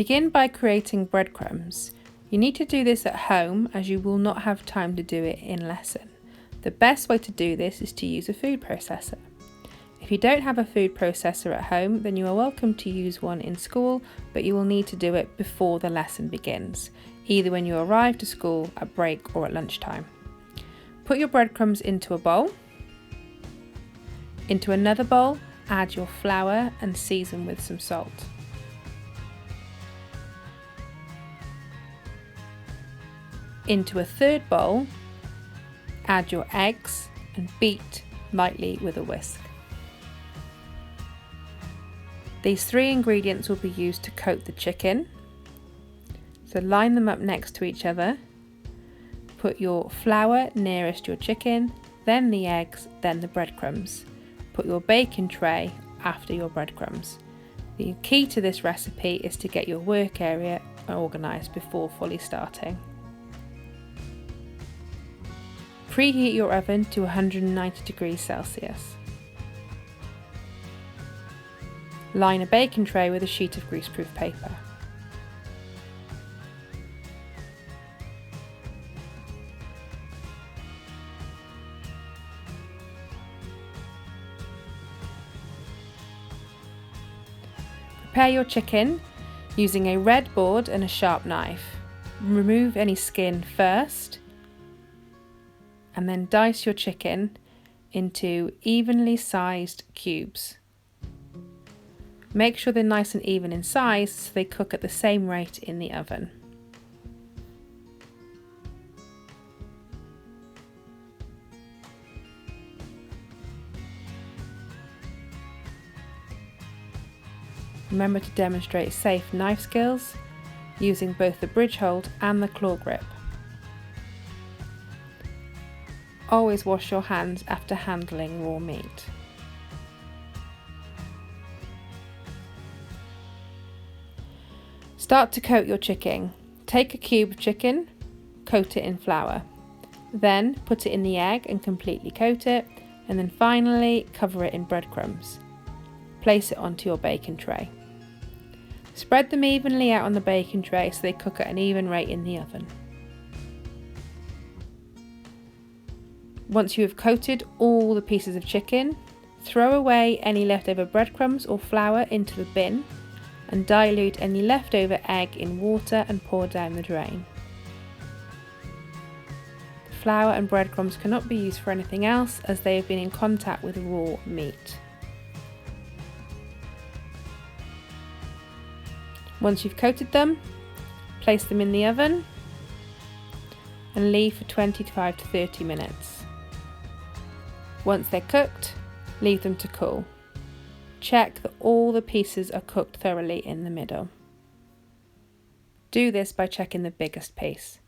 Begin by creating breadcrumbs. You need to do this at home as you will not have time to do it in lesson. The best way to do this is to use a food processor. If you don't have a food processor at home, then you are welcome to use one in school, but you will need to do it before the lesson begins, either when you arrive to school, at break or at lunchtime. Put your breadcrumbs into a bowl. Into another bowl, add your flour and season with some salt. Into a third bowl, add your eggs and beat lightly with a whisk. These 3 ingredients will be used to coat the chicken. So line them up next to each other. Put your flour nearest your chicken, then the eggs, then the breadcrumbs. Put your baking tray after your breadcrumbs. The key to this recipe is to get your work area organised before fully starting. Preheat your oven to 190 degrees Celsius. Line a baking tray with a sheet of greaseproof paper. Prepare your chicken using a red board and a sharp knife. Remove any skin first, and then dice your chicken into evenly sized cubes. Make sure they're nice and even in size so they cook at the same rate in the oven. Remember to demonstrate safe knife skills using both the bridge hold and the claw grip. Always wash your hands after handling raw meat. Start to coat your chicken. Take a cube of chicken, coat it in flour. Then put it in the egg and completely coat it, and then finally cover it in breadcrumbs. Place it onto your baking tray. Spread them evenly out on the baking tray so they cook at an even rate in the oven. Once you have coated all the pieces of chicken, throw away any leftover breadcrumbs or flour into the bin and dilute any leftover egg in water and pour down the drain. The flour and breadcrumbs cannot be used for anything else as they have been in contact with raw meat. Once you've coated them, place them in the oven and leave for 25 to 30 minutes. Once they're cooked, leave them to cool. Check that all the pieces are cooked thoroughly in the middle. Do this by checking the biggest piece.